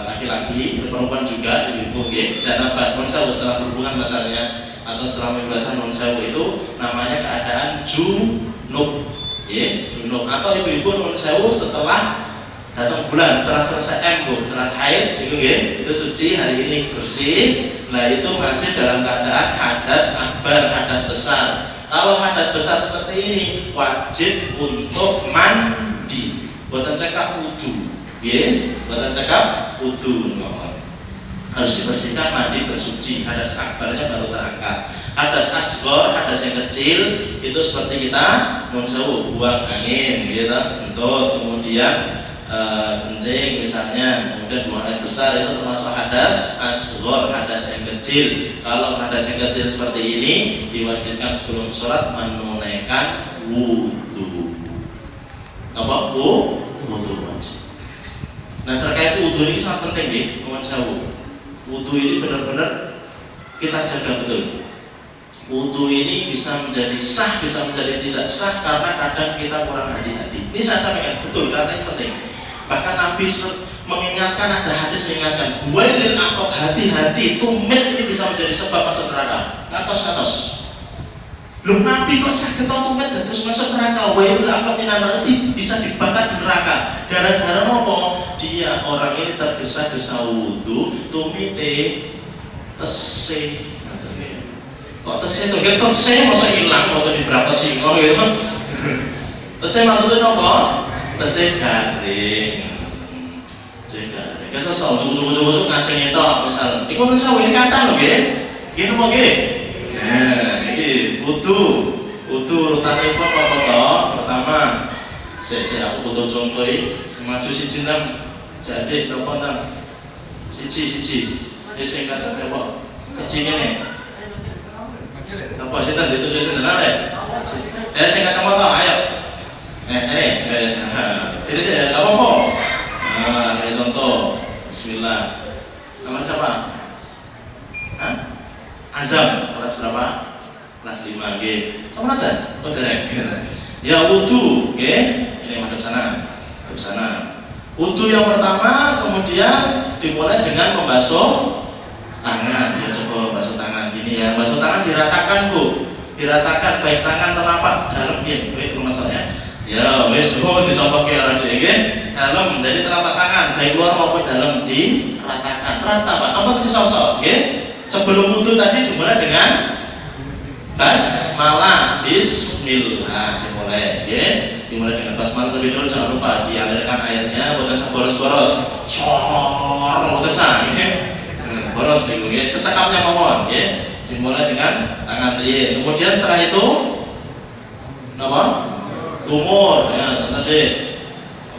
laki-laki, perempuan juga ibu-ibu nggih. Janabah nun sawu setelah berhubungan bahasanya atau setelah membahas nun sawu itu namanya keadaan junub. Nggih, junub atau ibu-ibu nun sawu setelah datang bulan, setelah selesai setelah haid itu nggih, itu suci, hari ini bersih. Nah, itu masih dalam keadaan hadas akbar, hadas besar. Kalau hadas besar seperti ini wajib untuk mandi, buatan cekap wudu. Buatan cekap wudu, harus dibersihkan, mandi, bersuci. Hadas akbarnya baru terangkat. Hadas asghar, hadas yang kecil itu seperti kita mensewu, buang angin gitu, untuk kemudian kencing misalnya, kemudian buang air besar, itu termasuk hadas asghar, hadas yang kecil. Kalau hadas yang kecil seperti ini diwajibkan sebelum sholat menunaikan wudu. Apa? Wudu wajib. Nah, terkait wudu ini sangat penting nih, mohon jauh. Wudu ini benar-benar kita jaga betul. Wudu ini bisa menjadi sah, bisa menjadi tidak sah karena kadang kita kurang hati-hati. Ini saya sampaikan betul karena ini penting. Bahkan Nabi mengingatkan, ada hadis mengingatkan, wailil aqab, hati-hati, tumit ini bisa menjadi sebab masuk neraka. Ngatos-ngatos. Loh, Nabi kok sakit tumit terus masuk neraka? Wailil aqab ini bisa dibakar di neraka. Gara-gara apa? Dia orang ini tergesa-gesa wudu, tumite tesih. Kok tesih itu? Kan tesih masa hilang waktu di berapa singo gitu. Tesih maksudnya apa? Tesih garing. Kesesal, cukup-cukup ngaceng itu misal. Iku nang sawi kata lho nggih. Nggih napa nggih? Nah, iki wudu urutanipun apa to? Pertama, aku butuh contoh maju siji nang jadi telepon nang siji. Wis sing kacang apa? Siji ngene. Apa sinten dituju sinten ae? Sing kacamata ayo. Wes. Sini saya enggak apa-apa. Nah, kayak contoh. Bismillah. Nama siapa? Hah? Azam. Kelas berapa? Kelas 5 G. Sama ada? Oh, derek. Ya wudu, G. Ini madhep sana. Madhep sana. Wudu yang pertama kemudian dimulai dengan membasuh tangan. Ya coba basuh tangan gini ya. Basuh tangan diratakan, Bu. Diratakan baik tangan telapak dalam ya, baik masalahnya. Ya, wes dicontohke ora dhek nggih. Dalam dari telapak tangan baik luar maupun dalam diratakan. Rata, Pak. Apa tadi sosok, nggih? Sebelum wudu tadi dimulai dengan basmalah, bismillah dimulai, nggih. Dimulai dengan basmalah terlebih dahulu, jangan lupa dialirkan airnya boten boros-boros. Boten sak, nggih. Boros niku nggih, secekapnya mawon, nggih. Dimulai dengan tangan kiri. Kemudian setelah itu napa? Kumur, ya contoh deh.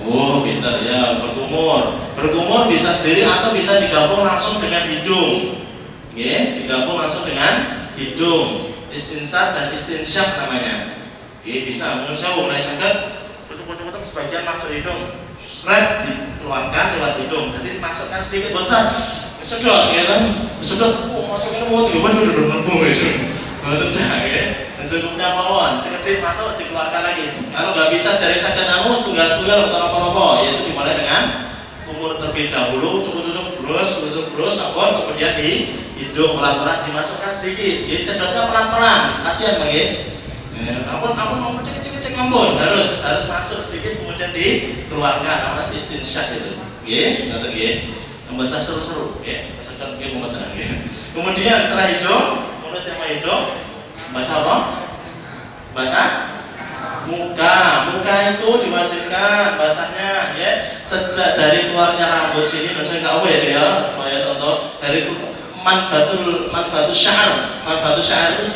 Oh, pintar ya, berkumur. Berkumur bisa sendiri atau bisa digabung langsung dengan hidung. Oke, digabung langsung dengan hidung. Istinsar dan istinsyaq namanya. Oke, bisa. Menurut saya mulai sakit, potong-potong sebagian masuk hidung. Seret dikeluarkan lewat hidung. Jadi masukkan sedikit bocah. Sedot, ya kan? Sedot, masukkan mulut, ya betul udah berlembung itu. Betul saya. Cukupnya mawon, sekedip masuk dikeluarkan lagi. Kalau nggak bisa dari sakit anus tunggal-tunggal atau apa-apa, yaitu dimulai dengan umur terlebih dahulu, cukup brus, sabun, kemudian di hidung pelan-pelan dimasukkan sedikit. Jadi cedotnya pelan-pelan, latihan bang ya. Ampun mau cek ampun, harus masuk sedikit kemudian dikeluarkan, awas istinsyaq itu. Nggih, ngoten nggih. Membaca seru-seru, ya, maksudnya nggih mumet nggih. Kemudian setelah hidung, mulut sama hidung bahasa apa? Bahasa muka itu diwajibkan bahasanya ya sejak dari keluarnya rambut sini saya nggak apa ya dia contoh dari manbatu syar itu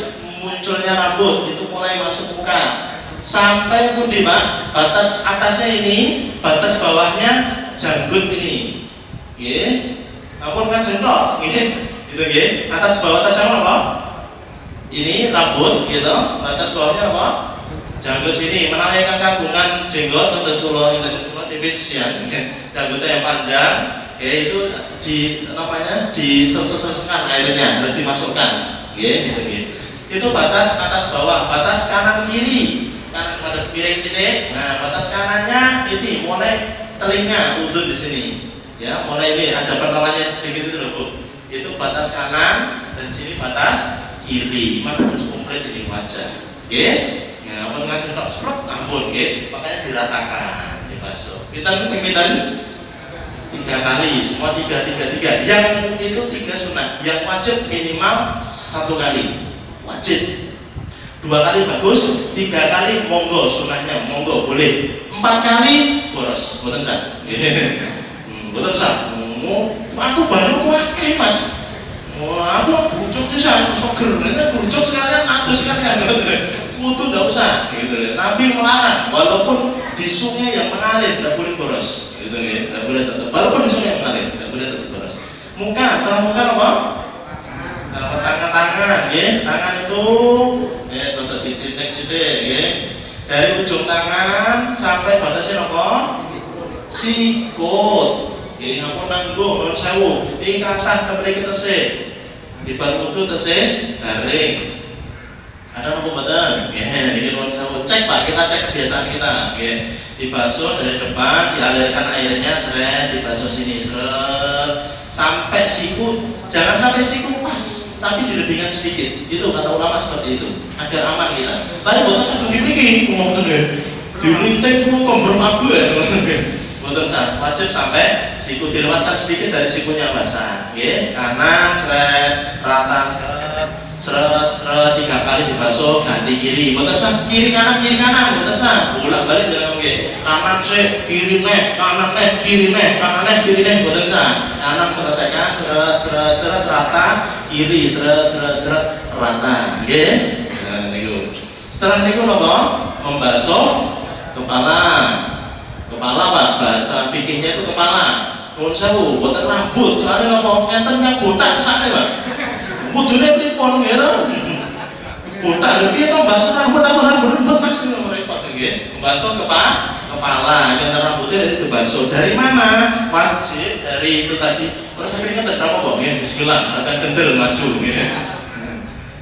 munculnya rambut itu mulai masuk muka sampai pun di batas atasnya ini batas bawahnya janggut ini ya ampun kan jengkok ini Itu nggih. Atas bawah atas sama apa? Ini rambut gitu. Atas bawahnya apa? Janggut sini. Menawi kang kagungan jenggot terus kula tipis ya. Janggutnya yang panjang, itu diselesaikan airnya harus dimasukkan. Gitu. Itu batas atas bawah, batas kanan kiri. Kanan madep piring sini. Nah, batas kanannya ini mulai telinga udun di sini. Ya, mulai ini ada penolaknya sedikit itu loh, Bu. Itu batas kanan dan sini batas kiri. Maka harus komplit ini wajah. Oke? Ya, apa ngajeng tok serut ampun, nggih. Makanya diratakan, dibasuh. Kita pemitan 3 kali, semua 3. Yang itu 3 sunat, yang wajib minimal 1 kali. Wajib. 2 kali bagus, 3 kali monggo sunahnya, monggo boleh. 4 kali boros, boten sah. Boten sah. Aku baru wakai Mas. Aku bujuk sih, soger. Bujuk sekalian, aku sekalian. Itu enggak usah, gitu. Nabi melarang, walaupun di sungai yang mengalir tidak boleh boros, gitu ya. Tidak boleh tetap. Walaupun di sungai yang mengalir tidak boleh tetap boros. Muka, setelah muka apa? Tangan, ya. Tangan itu, ya sudah titik sini, ya. Dari ujung tangan sampai batasnya apa? Sikut. Ini ngampun nanggung, non sewu. Ini kata kembali kita sih. Di bawah itu tesih garing. Ada apa badan? Ya, ini non sewu. Cek Pak, kita cek kebiasaan kita. Ya. Dibasuh dari depan, dialirkan airnya, seret, dibasuh sini, seret, sampai siku. Jangan sampai siku pas, tapi dilebihkan sedikit. Itu kata ulama seperti itu, agar aman kita. Tadi bukan satu gini, ngomong tuh deh. Dilinting kompor abu ya. Betul sah, wajib sampai siku dilewatkan sedikit dari sikunya basah. Oke, kanan seret, rata seret 3 kali dibasuh, ganti kiri. Betul sah, kiri kanan, betul sah. Bolak balik dengan oke. Kanan sih, kiri nih, kanan nih, kiri nih, kanan nih, kiri nih. Betul sah. Kanan selesaikan, seret rata, kiri seret rata. Oke. Nah, niku. Setelah niku apa? Membasuh kepala. Kepala Pak, bahasa fikihnya itu kepala. Nuwun sewu, boten rambut, soalnya ngomong enten yang botak sakne Pak. Kudune pripun gitu. Botak lho piye to basuh rambut Mas repot nggih. Membasuh kepala, yang rambutnya dibasuh. Dari mana? Wajib dari itu tadi. Terus akhirnya berapa Bang? Ya, bismillah, akan kendel maju gitu.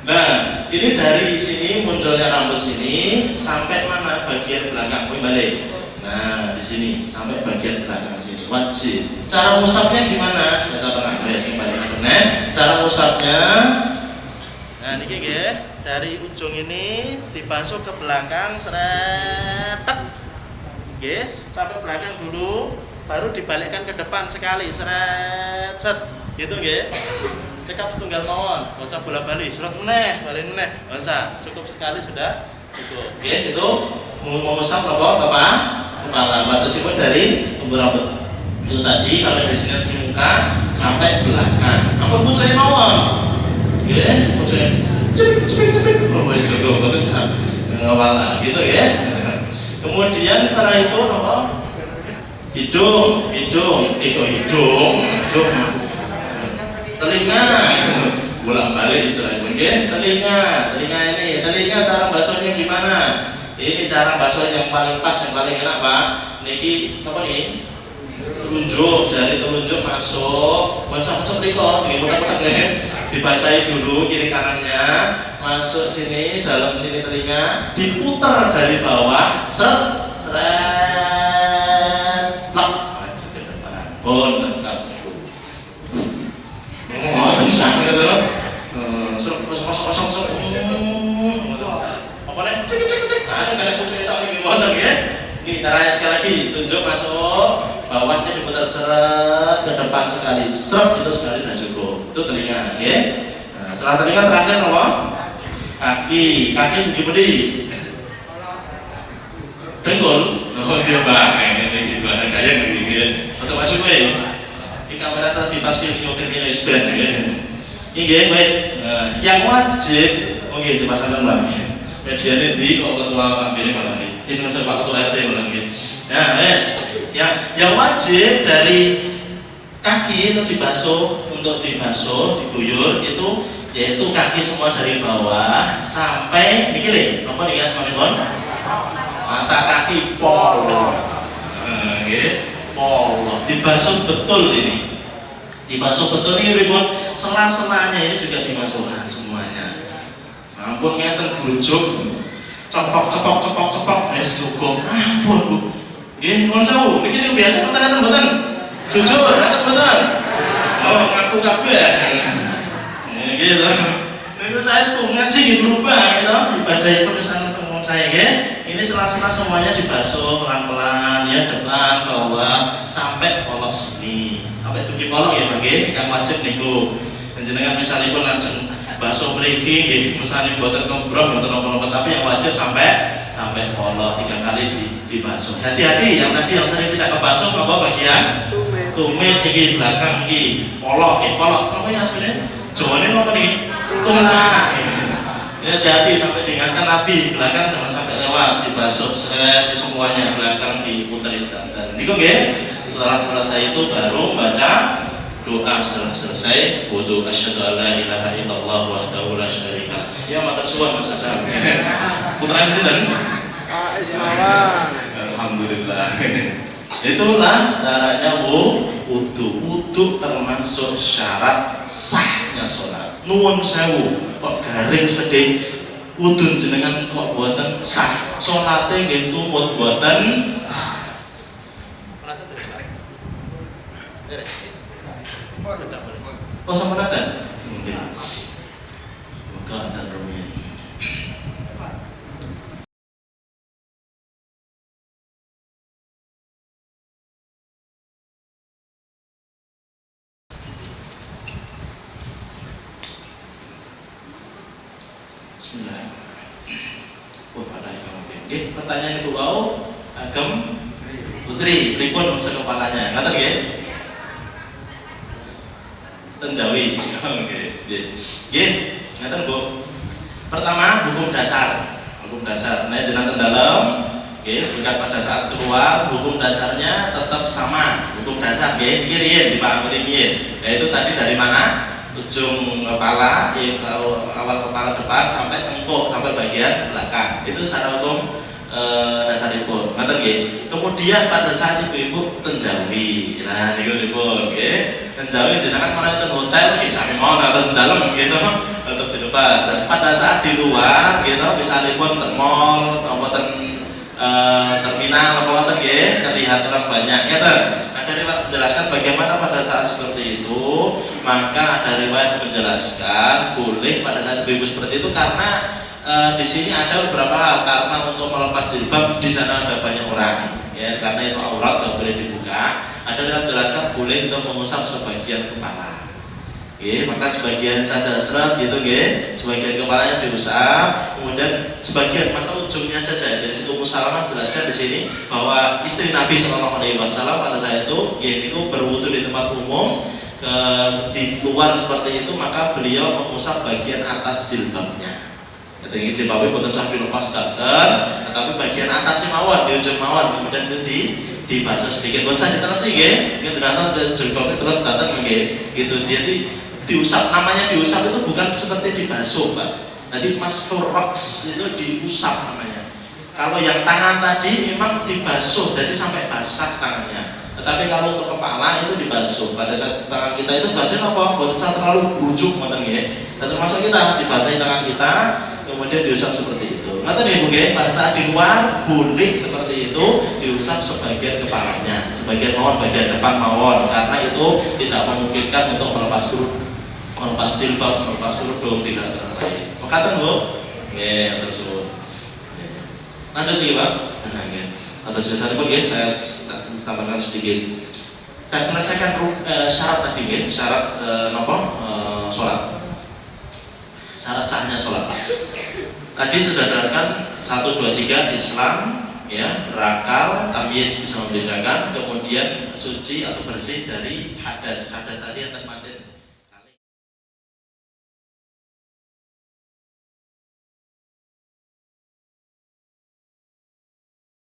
Nah, ini dari sini munculnya rambut sini sampai mana bagian belakang balik. Nah, di sini sampai bagian belakang sini wajib. Cara ngusapnya gimana? Saya contohkan ya, cara ngusapnya. Nah, ini nggih, dari ujung ini dibasuh ke belakang seret. Nggih, sampai belakang dulu, baru dibalikkan ke depan sekali seret. Set. Gitu nggih. Cekap setunggal mawon, maca bola-bali, surat meneh, balik meneh. Masa cukup sekali sudah cukup. Nggih, itu mengusap apa? Kepala batasnya dari tumbuh rambut itu tadi. Kalau dari sini di muka sampai belakang apa pucuknya mawon ya, pucuknya cepet wes cukup kepala gitu ya. Kemudian setelah itu apa? Hidung telinga bolak-balik istilahnya ya. Telinga cara basuhnya gimana? Ini cara basuh yang paling pas, yang paling enak Pak. Niki apa nih? Telunjuk, jari telunjuk masuk riko, ini mudah-mudahan ya. Dibasahi dulu kiri kanannya, masuk sini, dalam sini telinga, diputar dari bawah, seret, maju ke depan. Cekap niku. Bisa gitu. Kosong. Apa nih? Cek. Ada kucing itu gimana ya? Ini caranya sekali lagi, tunjuk masuk, bawahnya diputar seret ke depan sekali, seret itu sekali dan cukup. Itu telinga, ya. Nah, setelah telinga terakhir apa? Kaki budi. Dengkul. Oh dia ini kayak begini. Satu maju ini kamera tadi pas nyotirnya isben ya. Ini guys, yang wajib mungkin dipasangkan lagi. Medianya di kok ketua kami malam ini. Ini saya Pak Ketua RT malam ini. Nah, yang wajib dari kaki itu dibasuh untuk dibasuh, diguyur itu yaitu kaki semua dari bawah sampai niki lho, napa niki asmanipun? Mata kaki polo. Nggih, polo. Dibasuh betul ini. Dibasuh betul ini pripun? Sela-selanya ini juga dimasukkan semuanya. Ampun ngeten grujuk. Cepok wis cukup. Ampun, Bu. Nggih, nuwun sewu. Niki sing biasa ngoten mboten? Jujur, ngoten mboten? Oh, ngaku kabeh. Gitu. Itu saya ngaji gitu berubah gitu. Ibadah itu misalnya ketemu saya ya. Ini sela-sela semuanya dibasuh pelan-pelan ya, depan, bawah sampai polok sini. Sampai tuki polok ya bagi yang wajib niku. Jenengan misalnya pun langsung basuh mriki nggih, misalnya mboten kembrong mboten napa-napa tapi yang wajib sampai polok 3 kali dibasuh. Hati-hati yang tadi yang sering tidak kebasuh apa bagian tumit iki belakang iki polok apa ya sebenarnya? Jawane napa niki? Tungah. Ya hati-hati sampai diingatkan Nabi, belakang jangan sampai lewat, dibasuh seret semuanya, belakang diputar istantan. Niku nggih. Setelah selesai itu baru baca doa setelah selesai wudu asyhadu alla ilaha illallah wahdahu la syarika. Ya matur suwun Mas Hasan. Putra sinten? Ismawan. Alhamdulillah. Itulah caranya wudu. Wudu termasuk syarat sahnya sholat. Nuwun sewu, kok garing sepede wudu jenengan kok buatan sah. Sholatnya nggih tumut buatan oh sama natan? Nggih. Maka dan rumiyin. Oke, pertanyaan Ibu Wau Agem Putri, pripun maksud kepalanya? Ngaten nggih? Ten Jawi. Oke, nggih. Ngaten Bu. Pertama hukum dasar. Hukum dasar. Nah, jenengan dalam nggih, bukan pada saat keluar hukum dasarnya tetap sama. Hukum dasar nggih, iki riyen dipahami piye? Yaitu tadi dari mana? Ujung kepala, awal kepala depan sampai tengkuk sampai bagian belakang. Itu secara hukum dasaripun. Ngoten nggih. Kemudian pada saat ibu-ibu tenjawi. Nah, niku pripun nggih? Tenjawi jenengan menawi teng hotel nggih sami mawon atas dalem gitu tetep dilepas. Dan pada saat di luar gitu misalipun teng mall atau teng terminal apa ngoten nggih terlihat orang banyak ngeten. Ada riwayat menjelaskan bagaimana pada saat seperti itu, maka ada riwayat menjelaskan boleh pada saat ibu seperti itu karena di sini ada beberapa hal karena untuk melepas jilbab di sana ada banyak orang ya karena itu aurat nggak boleh dibuka. Ada yang menjelaskan boleh untuk mengusap sebagian kepala. Oke, maka sebagian saja seret gitu nggih, sebagian kepalanya diusap, kemudian sebagian maka ujungnya saja. Dari situ Musalamah jelaskan di sini bahwa istri Nabi Shallallahu Alaihi Wasallam pada saat itu yaitu berwudu di tempat umum di luar seperti itu maka beliau mengusap bagian atas jilbabnya. Jadi jilbabnya bukan sampai lepas datar, tetapi bagian atasnya mawon di ujung mawon kemudian itu dibasuh sedikit. Bukan saja terus sih nggih, ini terasa jilbabnya terus datar nggih, gitu. Jadi diusap, namanya diusap itu bukan seperti dibasuh Pak. Jadi mastur roks itu diusap namanya. Kalau yang tangan tadi memang dibasuh jadi sampai basah tangannya. Tetapi kalau untuk kepala itu dibasuh. Pada saat tangan kita itu basuh apa? Buat terlalu bujuk ngoten nggih. Dan termasuk kita dibasahi tangan kita kemudian diusap seperti itu. Ngoten nggih Bu nggih, pada saat di luar boleh seperti itu diusap sebagian kepalanya, sebagian mawon bagian depan mawon karena itu tidak memungkinkan untuk melepas jilbab, melepas kerudung tidak terkait. Makaten Bu? Nggih, terus. Lanjut nih Pak. Nah, nggih. Atas dasar itu nggih saya tambahkan sedikit. Saya selesaikan syarat tadi nggih, syarat salat. Syarat sahnya salat. Tadi sudah jelaskan 1 2 3 Islam ya, berakal, tamyiz bisa membedakan, kemudian suci atau bersih dari hadas. Hadas tadi yang termantin